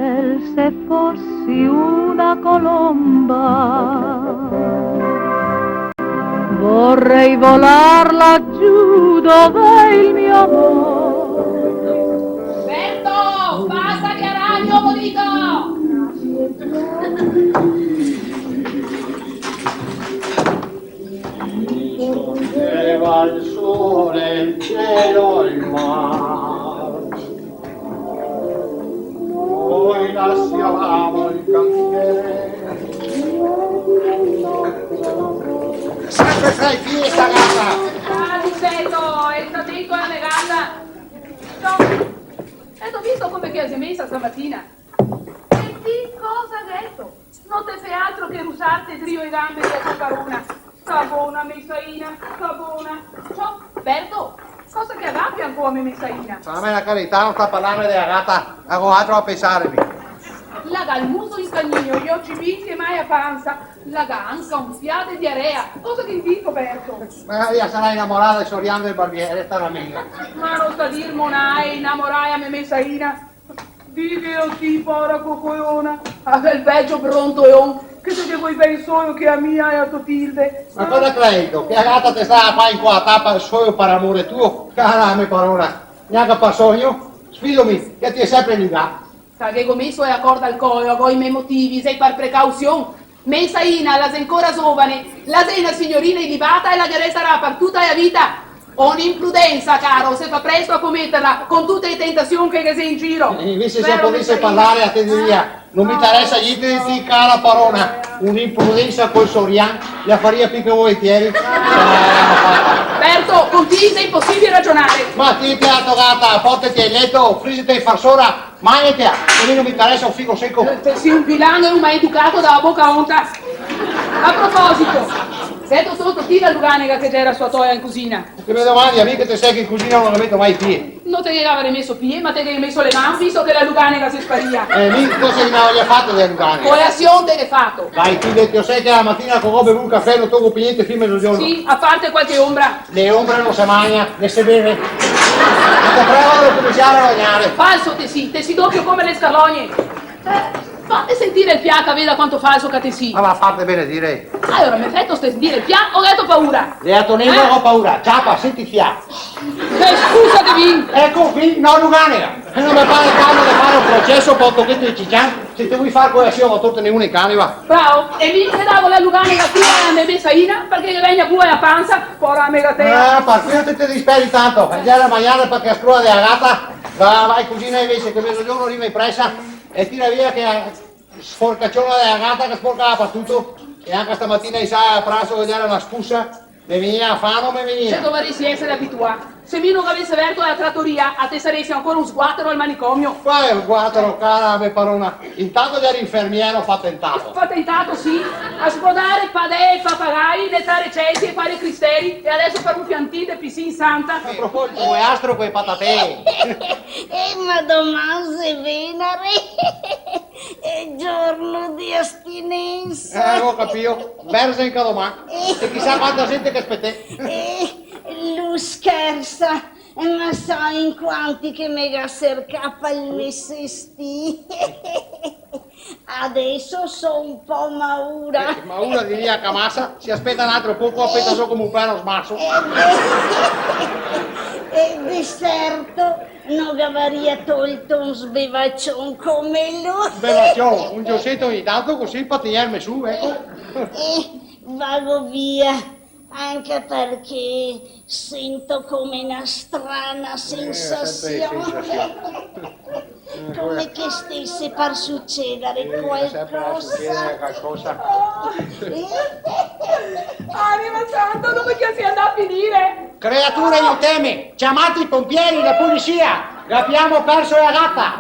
ciel se fossi una colomba. Vorrei volar laggiù dove il mio amore. Berto, basta che aragno, bonito! Sorgeva il sole, il cielo, il mare. Noi lasciavamo il cantiere. Sempre tra i piedi sta gatta! Ah, Lusetto, è attento alla negata. No, e t'ho visto come che si è messa stamattina. E di cosa ha detto? Non te fai altro che rusarti drio e gambe di tua paruna. Sta buona, Messaina, sta buona. Ciao, Berto, cosa che agappi ancora, Messaina? A me la carità non sta parlando della gatta, avevo altro a pensarmi. Laga il muso in cagnino, gli occhi vinti e mai a panza. Laga anche un fiato di area. Cosa che dico, Berto? Magari sarà innamorata di Soriano del barbiere, sta la mia. Ma non sta dir monai, innamorai a me Messaina. Di che io ti pora cocoiona. A quel peggio pronto e on. Che se vuoi ben solo che a mia e a Totilde. Ma cosa credo? Che la gatta te sta qua in qua tappa solo per amore tuo? Cara me parola, neanche per sogno? Sfidomi, che ti è sempre lì là. Sa che come so è accorda al coio, a voi i miei motivi, sei per precauzione. Messaina, la sei ancora giovane, la sei una signorina ilibata e la che sarà per tutta la vita. Un'imprudenza, caro, se fa presto a commetterla, con tutte le tentazioni che sei in giro. Invece se potesse parlare a te di via, non mi interessa gli di cara parola, un'imprudenza col Sorian, la faria più che volentieri. Berto, con te è impossibile ragionare. Ma ti te la togata, portati il letto, frisite in farsora, mangiati, a me non mi interessa un figo secco. Sei un pilano e un maleducato dalla bocca onta. A proposito, sento sotto ti la Luganega che c'era sua toia in cucina. Che mi domandi, amica, te sai che in cucina non la metto mai i piedi. Non te ne avrei messo piedi, ma te ne hai messo le mani, visto che la Luganega si sparia. Mica cosa ne aveva fatto delle Luganega? Colazione te l'hai fatto. Dai, ti detto, sai che la mattina con bevuto un caffè non tocco più niente fino a mezzogiorno. Sì, a parte qualche ombra. Le ombre non si mangia, ne si beve. Ti prego di cominciare a bagnare. Falso te si doppio come le scarlogne. Fate sentire il fiato, veda quanto falso che te si. Ma va, fate bene, direi. Allora, mi hai fatto sentire il fiato, ho detto paura. Le atonello ho paura, ciapa, senti fiato. Scusatevi. Ecco qui, no Luganega. E non mi pare caldo di fare un processo per un tocchetto di ciccian. Se ti vuoi fare quella non tutte ne una in caniva. Bravo, e mi davo la Luganega qui a me Messaina, perché che venga pure la panza, porra mega te. Partito te ti disperi tanto. Andiamo a mangiare perché a scuola della gatta. Vai cucina invece che mezzogiorno arriva in pressa. E tira via che sporcacciona della gatta che sporca per tutto. E anche stamattina sa a pranzo a vedere una scusa. Mi veniva a fame o mi veniva? Se dovresti essere abituato. Se mi non avesse aperto la trattoria, a te saresti ancora un sguattero al manicomio. Qua è un sguattero, cara, me parona. Intanto eri infermiero patentato. Patentato, sì. A sbrodare padè e papagai, dettare cesi e fare cristeri. E adesso per un piantino e piscina santa. A proposito, vuoi astro quei patatè? Ma domani è venere, è giorno di astinenza. Ho capito. Versa in domani. E chissà quanta gente che aspetta. Lui scherza, ma sai in quanti che mega cercava il messesti. Adesso so un po' maura. Ma una di lì a Camassa si aspetta un altro poco, aspetta solo come un perro smarso. E di certo non avrebbe tolto un sbevaccion come lui. Bellaccione, un giossetto ogni tanto così per tenermi su, ecco. Vado via. Anche perché sento come una strana sensazione, come che stesse per succedere qualcosa. Anima santa, dove che si andrà a finire? Creature non teme, chiamate i pompieri, la polizia, abbiamo perso la gatta.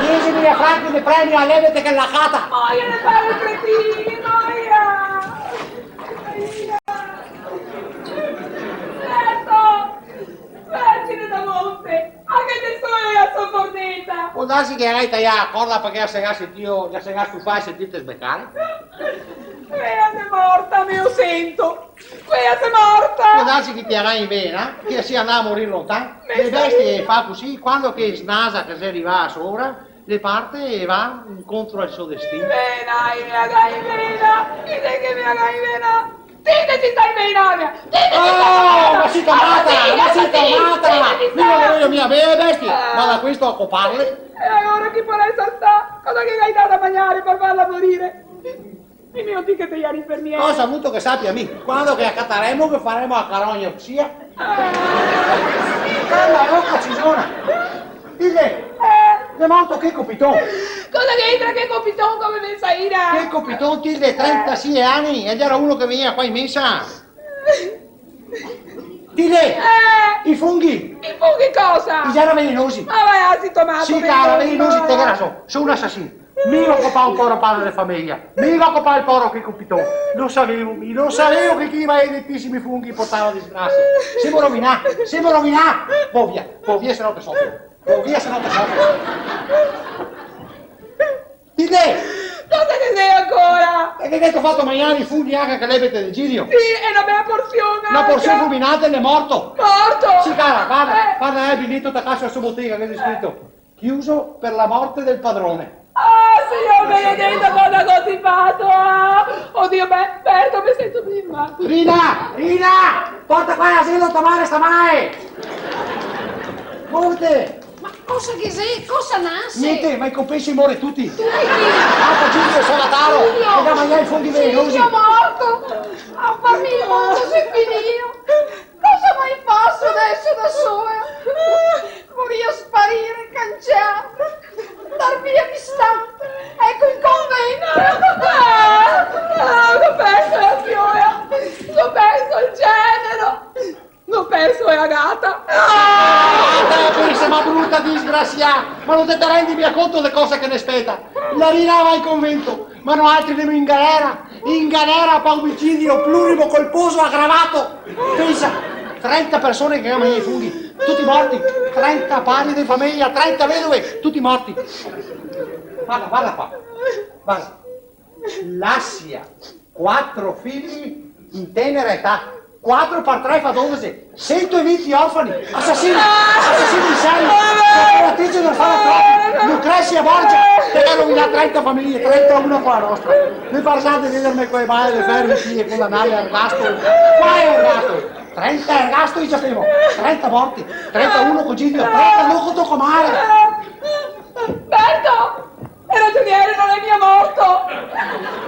10.000 franchi di premio a levete che la gata. Noia ne fare il cretino, noia! Vergine da monte, anche te sole la sua cornetta! Può darsi che hai tagliato la corda perché se la stufare e sentirti sbeccare? Quella sei morta, me lo sento! Quella sei Può morta! darsi che ti avrai in vena, che si andrà a morire lontano. Le bestie fa così, quando che snasa che si arriva sopra, le parte e va incontro al suo destino. Vena, y me hagáis vena. Dice que me hagáis vena. Dite si stai bene, mia. Dite si Oh, ma si chiamata! Ma si chiamata! Dite Io non voglio mia bestia! Ma da questo a coparle? E ora chi può essere sta? Cosa che hai dato a mangiare per farla morire? Il mio ticket di infermiere. Cosa avuto che sappia me? Quando che accataremo che faremo a carogna sia? Calma, bocca ci sono! Dille! Le monto che copitone! Cosa che entra che copitone come pensaira? Che copitone Tilde, 36 anni ed era uno che veniva qua in messa! Tilde! I funghi! I funghi cosa? I già velenosi! Ma vai a si tomato! Sì, cara, velenosi te grasso, sono un assassino! Mi occupa un po' padre di famiglia, mi occupa il poro che copitone! Lo sapevo che chi va ai dettissimi funghi portava disgrazia! Siamo rovinati! Vo via se no te soffro! Vo via se no te soffro! Tilde! Cosa che sei ancora? E che ti ho fatto mangiare i funghi anche che l'ebete del Girio? Sì, è una bella porzione! Una porzione fulminata e è morto! Morto! Sì, cara, guarda, il biglietto da casa su bottega che è scritto chiuso per la morte del padrone. Ah, Signor benedetto, cosa così fatto? Ah, oddio, Berto, mi sento prima. Rina! Porta qua l'asilo a tomare stamane! Morte! Ma cosa che sei? Cosa nasce? Niente, ma i compensi muore tutti! Marco Giulio Salataro! Che da mangiare i funghi velenosi! Io morto! A farmi il mondo si finì! Cosa mai posso adesso da sola? Voglio sparire, canciare, dar via distante. Ecco il convento! L'ho perso la gioia! L'ho perso il genero! L'ho perso la gata! Pensa, ma brutta disgrazia! Ma non te rendi mica conto le cose che ne aspetta? La Rina va in convento, ma no altri andiamo in galera per omicidio plurimo colposo aggravato! Pensa! 30 persone che amano i funghi, tutti morti, 30 pari di famiglia, 30 vedove, tutti morti. Guarda qua, guarda. L'Assia, 4 figli in tenera età, 4 per 3 fa 12, 120 orfani, assassini in serie, lavoratrice del fare Lucrezia Borgia, che ha rovinato 30 famiglie, 31 con la nostra. Mi parlate di vedermi quei male, le ferme figlie con la nave ergastolo, qua è ergato. 30 ergastoli sapevo, 30 morti, 31 con Giglio, 30 locuto comare. Berto! Il ragioniere non è mio morto!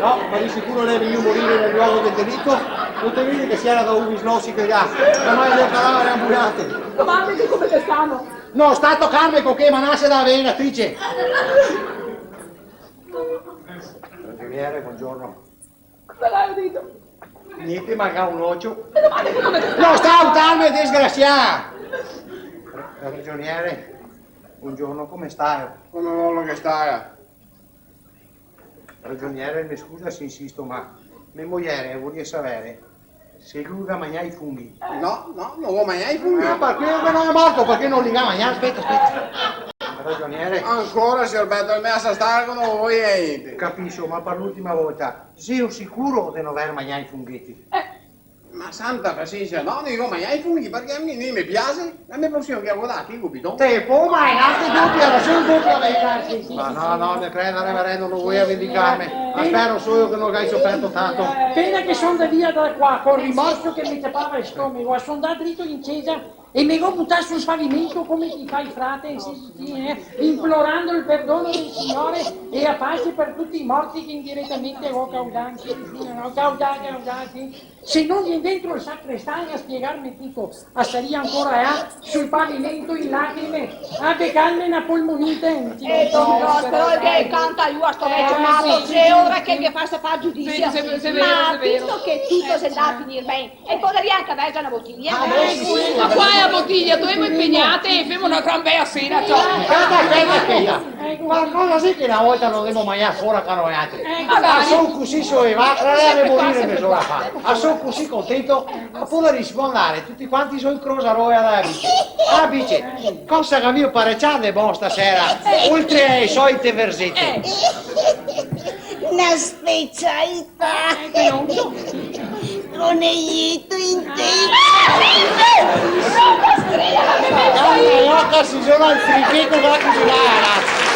No, ma di sicuro devi io morire nel luogo del delitto. Non ti vedi che si era da un slossi che ha, ormai le cadaveri ambulate. Domande come te stanno? No, stato carme che manasse da venatrice. Ragioniere, buongiorno. Cosa l'hai udito? Niente, manca un occhio. E domande come te stanno? No, sta un tarme disgraziato! Ragioniere, buongiorno, come stai? Come vuole che stai? Ragioniere, mi scusa se insisto, ma mia moglie vuole sapere se lui va a mangiare i funghi. No, non vuoi mangiare i funghi. No, perché non è morto, perché non li va a mangiare? Aspetta. Ragioniere, Ancora, signor Berto, me a stare con voi niente. capisco, ma per l'ultima volta, sei sicuro di non aver mangiato i funghetti? Ma santa pazienza, no, non dico mangiare i funghi perché a me non mi piace. A me possiamo che guardare, che capito? Te può mai, altri dubbi, alla sono dubbi a me. Ma no, ne credo, reverendo, non vuoi vendicarmi. Ma spero solo che non hai sofferto tanto. Appena che sono da via da qua, con rimorso che mi tappava il stomaco, sono andato dritto in chiesa e mi ho buttato sul pavimento come ti fai frate, implorando il perdono del Signore e a pace per tutti i morti che indirettamente ho causati. Se non viene dentro il sacrestano a spiegarmi tutto, a salire ancora sul pavimento in lacrime, a beccarmi una polmonite. E Don Prospero che canta io a sto ragionato, se ora che mi fa fare giudizio. Sì, Ma vero. visto che tutto si andrà a finire bene, e potrei anche avere una bottiglia. Ma qua è la bottiglia, dove impegnate e facciamo una gran bella cena, Aspetta. Ma cosa sì che una volta non devo mangiare fuori carognate? Ma sono così sollevata, deve morire mezz'ora fa. Ma sono così contento, ma pure rispondere, tutti quanti sono in croce a roia dalla bici. La bici, cosa che mio parecciate buono stasera, oltre ai soliti versetti. Una specialità. Coniglito in Si sono al frichetto da cucinare, ragazzi.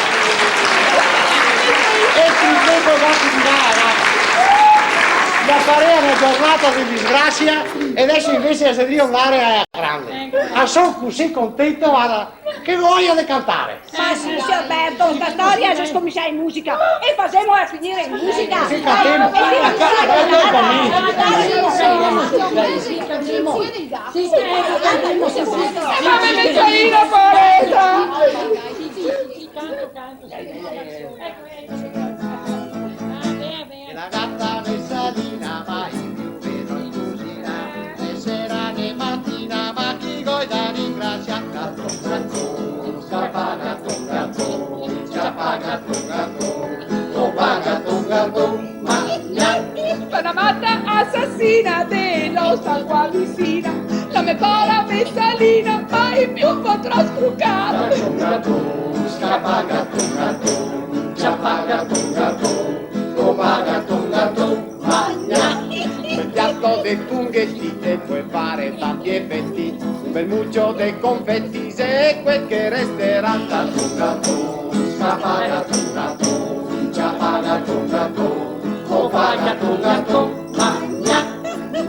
parea una giornata di disgrazia e adesso invece si dio un'area grande. Ah, sono così contento, guarda, che voglia di cantare. Ma sì, Sir Alberto, sta storia è come sai in musica e facciamo a finire in musica. Sì, cattivo. Mamma Mezzalina, poveretta! La gatta Messalina mai più vedo in cucina, né sera né mattina, ma chi goida ringrazia. Gatto, gatto, scappa, gatto, gatto, scappa, gatto, gatto, copa, gatto, gatto, magna. Una matta assassina dello sta qua vicina, non me para Mezzalina, mai più potrò struccare. Gatto, gatto, scappa, gatto, gatto, scappa, gatto, gatto, copa, gatto, gatto, magna. Un piatto de funghetti e puoi fare tanti effetti, un bel muccio de confetti se è quel che resterà. Gatto, gatto, scappa, gatto, gatto, scappa, gatto, gatto, copa, gatto, gatto, magna.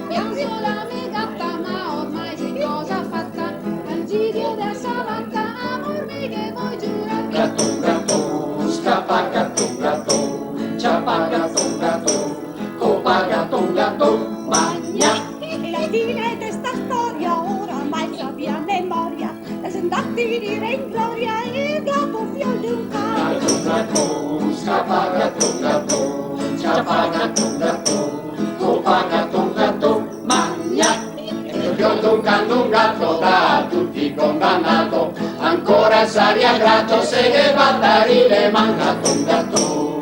Piango la mia gatta, ma ormai sei cosa fatta. Al giglio della salatta, amor mio che vuoi giurare. Gatto, gatto, scappa, gatto, gatto, ciappa, gatto, gatto, copa, gatto, gatto, magna. E la fine di sta storia oramai sappia a memoria, e se andati dire in gloria il gatto fiol di un cane. Gatto, gatto, scappa, gatto, gatto, ciappa, gatto, gatto, copa, gatto, gatto, magna. Il biondo un gatto da tutti condannato, ancora saria grato se ne va a dare le manca un gatto.